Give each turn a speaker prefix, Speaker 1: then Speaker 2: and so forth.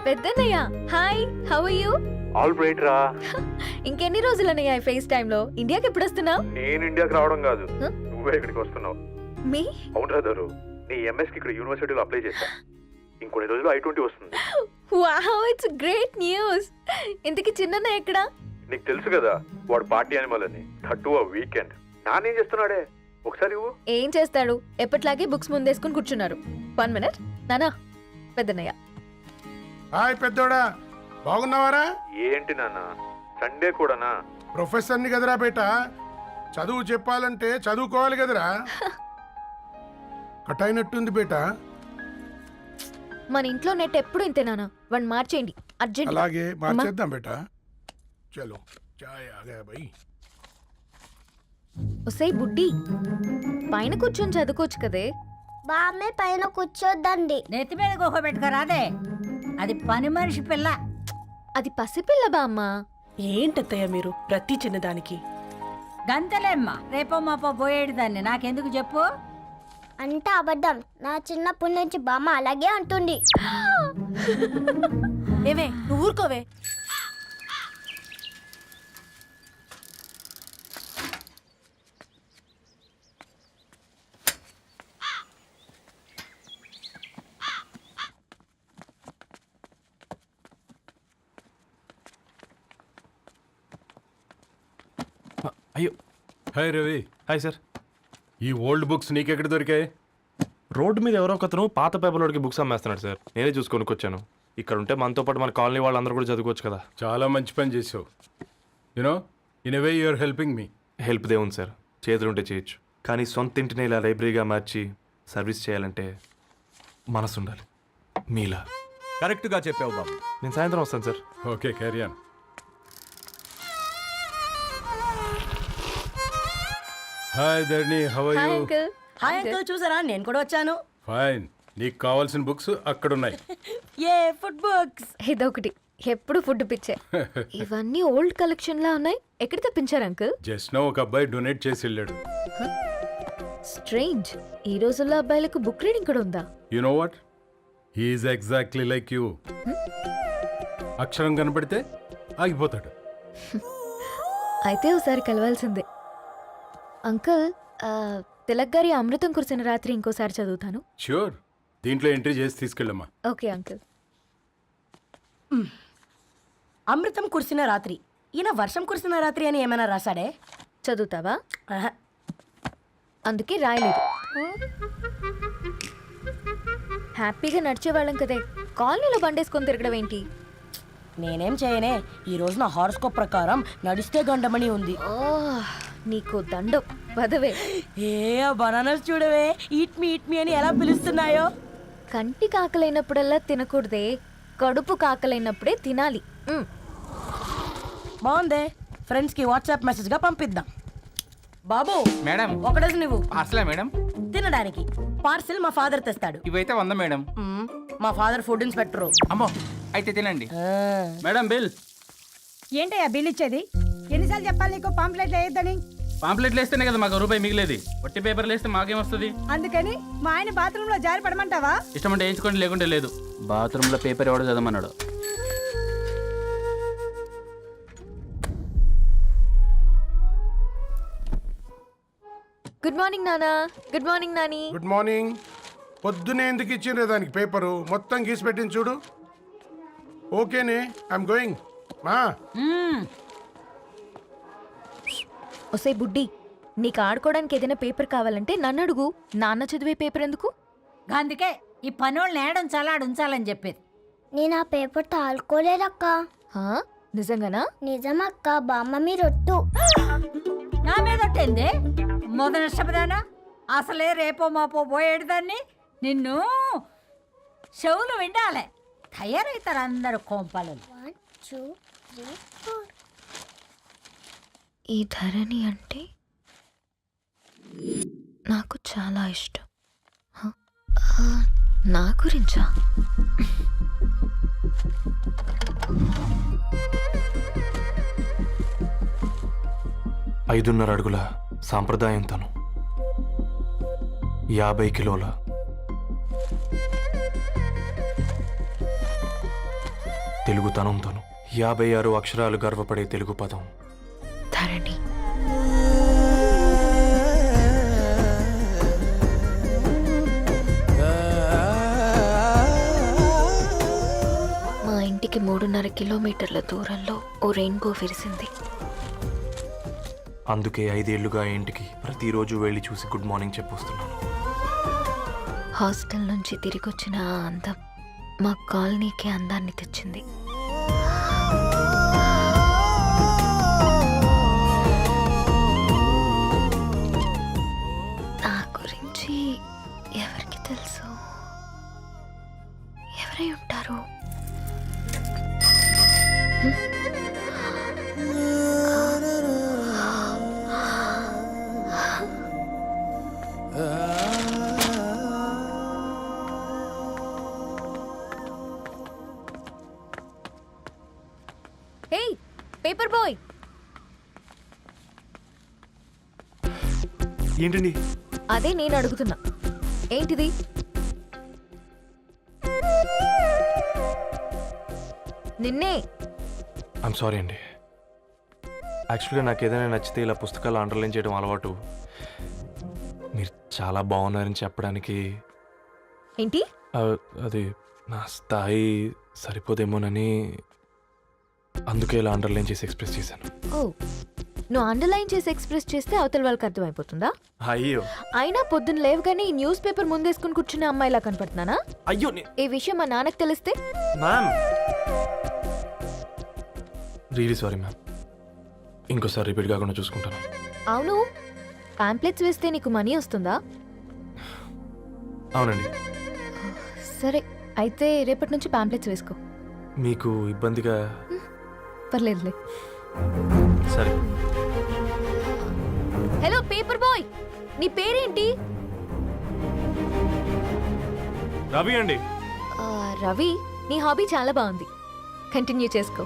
Speaker 1: Peddannayya hi, how are you?
Speaker 2: All right రా.
Speaker 1: ఇంకెన్ని రోజులన్నయ్య ఈ ఫేస్ టైమ్ లో? ఇండియాకి ఎప్పుడు వస్తున్నావు?
Speaker 2: నేను ఇండియాకి రావడం కాదు, నువ్వే ఇక్కడికి వస్తున్నావు.
Speaker 1: మీ
Speaker 2: అవును రాదారు, నీ ఎంఎస్ కి ఇక్కడ యూనివర్సిటీలో అప్లై చేశా. ఇంకొన్ని రోజులు I-20 వస్తుంది.
Speaker 1: Wow, it's great news. ఇంతకి చిన్నన్నయ్య ఎక్కడా?
Speaker 2: నీకు తెలుసు కదా వాడు పార్టీ అనిమల్ అని, థర్టూ ఆ వీకెండ్. నానేం చేస్తున్నాడే ఒకసారి ఇవ్వు.
Speaker 1: ఏం చేస్తాడు, ఎప్పట్లాగే బుక్స్ ముందేసుకుని కూర్చున్నారు. 1 మినిట్ నానా. పెద్దన్నయ్య
Speaker 3: హాయ్ పెద్దోడా, బాగున్నావారా?
Speaker 2: ఏంటి నాన్న సండే కూడానా?
Speaker 3: ప్రొఫెసర్ని కదరా బేట, చదువు చెప్పాలంటే చదువుకోవాలి కదరా. కట్ అయినట్టుంది బేట.
Speaker 1: మన ఇంట్లో నెట్ ఎప్పుడు ఇంతే నానా, వన్ మార్చేయండి అర్జెంట్.
Speaker 3: అలాగే మార్చేద్దాం బేట. చలో చాయ్ ఆగా భయ్.
Speaker 1: ఒసేయ్ బుడ్డి, పైన కూర్చొని చదువుకోవచ్చు కదే.
Speaker 4: బామ్మే పైన కూర్చోద్దండి.
Speaker 5: నెత్తి మీద గుహ పెట్టుకోరాదే, అది పని మనిషి పిల్ల.
Speaker 1: అది పసిపిల్ల బామ్మ.
Speaker 6: ఏంటత్తయ్య మీరు ప్రతి చిన్నదానికి?
Speaker 5: గంతలేమ్మా, రేపో మాపో పోయేడు దాన్ని నాకెందుకు చెప్పు.
Speaker 4: అంటే అబద్ధం. నా చిన్నప్పటి నుంచి బామ్మ అలాగే అంటుంది.
Speaker 6: ఏవే నువ్వు ఊరుకోవే.
Speaker 7: అయ్యో,
Speaker 8: హాయ్ రవి.
Speaker 7: Hi sir.
Speaker 8: ఈ ఓల్డ్ బుక్స్ నీకెక్కడ దొరికాయి?
Speaker 7: రోడ్డు మీద ఎవరో ఒకతను పాత పేపర్లోకి బుక్స్ అమ్మేస్తున్నాడు సార్. నేనే చూసుకొని వచ్చాను. ఇక్కడ ఉంటే మనతో పాటు మన కాలనీ వాళ్ళందరూ కూడా చదువుకోవచ్చు కదా.
Speaker 8: చాలా మంచి పని చేసావు. You know in a way you are helping me.
Speaker 7: Help దే ఉంది సార్, చేతులుంటే చేయొచ్చు. కానీ సొంత ఇంటిని ఇలా లైబ్రరీగా మార్చి సర్వీస్ చేయాలంటే మనసు ఉండాలి. మీలా.
Speaker 9: కరెక్ట్గా చెప్పావు బాబు.
Speaker 7: నేను సాయంత్రం వస్తాను sir.
Speaker 8: Okay, carry on. Hi Dharni, how are
Speaker 1: hi
Speaker 8: you?
Speaker 1: Uncle.
Speaker 6: Hi uncle, చూసారా నేను కూడా వచ్చాను.
Speaker 8: ఫైన్. నీకు కావాల్సిన బుక్స్ అక్కడ ఉన్నాయి.
Speaker 6: ఏ ఫుడ్ బుక్స్?
Speaker 1: ఇదొకటి, ఎప్పుడు ఫుడ్ పిచ్చే. ఇవన్నీ ఓల్డ్ కలెక్షన్ లా ఉన్నాయి. ఎక్కడ తెప్పించారు అంకుల్?
Speaker 8: జస్ట్ నో ఒక అబ్బాయి డొనేట్ చేసి వెళ్ళాడు.
Speaker 1: స్ట్రేంజ్, ఈ రోజుల్లో అబ్బాయిలకు బుక్ రీడింగ్ కూడా ఉందా?
Speaker 8: You know what, he is exactly like you. అక్షరం కనపడితే ఆగిపోతాడు.
Speaker 1: అయితే ఒకసారి కలవాల్సిందే. అంకుల్, తిలక్ గారి అమృతం కురిసిన రాత్రి ఇంకోసారి చదువుతాను.
Speaker 8: ష్యూర్, దీంట్లో ఎంట్రీ చేసి తీసుకెళ్ళమ్మా.
Speaker 1: Okay uncle.
Speaker 6: అమృతం కురిసిన రాత్రి. ఈయన వర్షం కురిసిన రాత్రి అని ఏమైనా రాశాడే?
Speaker 1: చదువుతావా?
Speaker 6: ఆహా.
Speaker 1: అందుకే రాయలేదు. హ్యాపీగా నడిచేవాళ్ళం కదే, కాలనీలో బండేసుకొని తిరగడం ఏంటి?
Speaker 6: నేనేం చేయనే, ఈ రోజు నా హారోస్కోప్ ప్రకారం నడిస్తే గండమణి ఉంది.
Speaker 1: ఓ, నీకు దండం పదవే.
Speaker 6: ఏ బనానాస్ చూడవే, ఈట్ మీ అని ఎలా పిలుస్తున్నాయో.
Speaker 1: కంటి కాకలైనప్పుడల్లా తినకూడదే, కడుపు కాకలైనప్పుడే తినాలి.
Speaker 6: బాగుందే, ఫ్రెండ్స్ కి వాట్సాప్ మెసేజ్ గా పంపిద్దాం. బాబు
Speaker 9: మేడం,
Speaker 6: ఒకడేసి నువ్వు
Speaker 9: పార్సలా మేడం?
Speaker 6: తినడానికి పార్సిల్ మా ఫాదర్ తెస్తాడు.
Speaker 9: ఇవైతే 100 మేడం.
Speaker 6: మా ఫాదర్ ఫుడ్ ఇన్స్పెక్టర్.
Speaker 9: అమ్మో, అయితే తినండి. Madam bill.
Speaker 5: ఏంటయ్యా బిల్ ఇచ్చేది? ఎన్నిసార్లు చెప్పాలి నీకు పాంప్లెట్లు వేయొద్దని?
Speaker 9: పాంప్లెట్లు వేస్తేనే కదా మాకు రూపాయి మిగిలేది. వట్టి పేపర్లు వేస్తే మాకేమొస్తుంది?
Speaker 5: అందుకని మా ఆయన బాత్రూమ్ లో జారి పడమంటావా?
Speaker 9: ఇష్టం అంటే వేయించుకోండి, లేకుంటే లేదు. బాత్రూంలో పేపర్ ఎవడో చదవమన్నాడు.
Speaker 1: గుడ్ మార్నింగ్ నానా. Good morning Nani.
Speaker 3: Good morning. పొద్దునే ఎందుకు ఇచ్చిండ్రే దానికి పేపరు? మొత్తం గీసి పెట్టింది చూడు. ఓకేనే, ఐఎమ్ గోయింగ్. మా
Speaker 1: ఒసే బుడ్డి, నీకు ఆడుకోవడానికి ఏదైనా పేపర్ కావాలంటే నన్ను అడుగు. నాన్న చదివే పేపర్ ఎందుకు?
Speaker 5: అందుకే ఈ పనోళ్ళని ఏడుంచాలా ఉంచాలని చెప్పేది.
Speaker 4: నేను ఆ పేపర్ తాలుకోలేదక్క.
Speaker 1: హా, నిజంగానా?
Speaker 4: నిజమక్క, బామ్మ మీరొట్టు.
Speaker 5: నా మీద ఒట్టేంది మొదటి నష్టపదానా? అసలే రేపో మాపో పోయేడు దాన్ని. నిన్ను చెవులు విండాలే, తయారవుతారు అందరు కోంపాలు.
Speaker 4: 1 2 3 4.
Speaker 1: ఈ ధరణి అంటే నాకు చాలా ఇష్టం. నా గురించా?
Speaker 7: ఐదున్నర అడుగుల సాంప్రదాయం తను, 50 కిలోల తెలుగుతనంతోను 56 అక్షరాలు గర్వపడే తెలుగు పదం
Speaker 1: ధరణి. మా ఇంటికి 3.5 కిలోమీటర్ల దూరంలో ఓ రెయిన్బో విరిసింది.
Speaker 7: అందుకే 5 ఏళ్లుగా ఇంటికి ప్రతిరోజు వెళ్ళి చూసి గుడ్ మార్నింగ్ చెప్పొస్తున్నాను.
Speaker 1: హాస్టల్ నుంచి తిరిగొచ్చిన ఆ అందం మా కాలనీకి అందాన్ని తెచ్చింది. నా గురించి ఎవరికి తెలుసు? ఎవరై ఉంటారు? హే పేపర్ బాయ్,
Speaker 7: ఏంటండి?
Speaker 1: అదే నేను అడుగుతున్నా, ఏంటిది? నిన్నే.
Speaker 7: ఐమ్ సారీ అండి. యాక్చువల్గా నాకు ఏదైనా నచ్చితే ఇలా పుస్తకాలు అండర్లైన్ చేయడం అలవాటు. మీరు చాలా బాగున్నారని చెప్పడానికి
Speaker 1: ఏంటి?
Speaker 7: అది నా స్థాయి సరిపోదేమోనని అందుకే ఇలా అండర్లైన్ చేసి ఎక్స్ప్రెస్ చేశాను.
Speaker 1: ఓ, నువ్వు అండర్లైన్ చేసి ఎక్స్ప్రెస్ చేస్తే అవతల వాళ్ళకి అర్థమైపోతుందా?
Speaker 7: అయ్యో
Speaker 1: అయినా పొద్దున్న లేవగానే ఈ న్యూస్ పేపర్ ముందేసుకుని కూర్చునే అమ్మాయిలా కనపడుతున్నానా?
Speaker 7: అయ్యో
Speaker 1: ఈ విషయం మా నాన్నకు తెలిస్తే?
Speaker 7: Ma'am really sorry ma'am. ఇంకోసారి రిపీట్ కాకుండా చూసుకుంటాను.
Speaker 1: అవును, పాంప్లెట్స్ వేస్తే నీకు మనీ వస్తుందా?
Speaker 7: అవునండి.
Speaker 1: సరే, అయితే రేపటి నుంచి పాంప్లెట్స్ వేసుకో.
Speaker 7: మీకు ఇబ్బందిగా?
Speaker 1: పర్లేదులే.
Speaker 7: సరే.
Speaker 1: హలో పేపర్ బాయ్, నీ పేరేంటి?
Speaker 7: రవి అండి.
Speaker 1: రవి, నీ హాబీ చాలా బాగుంది, కంటిన్యూ చేసుకో.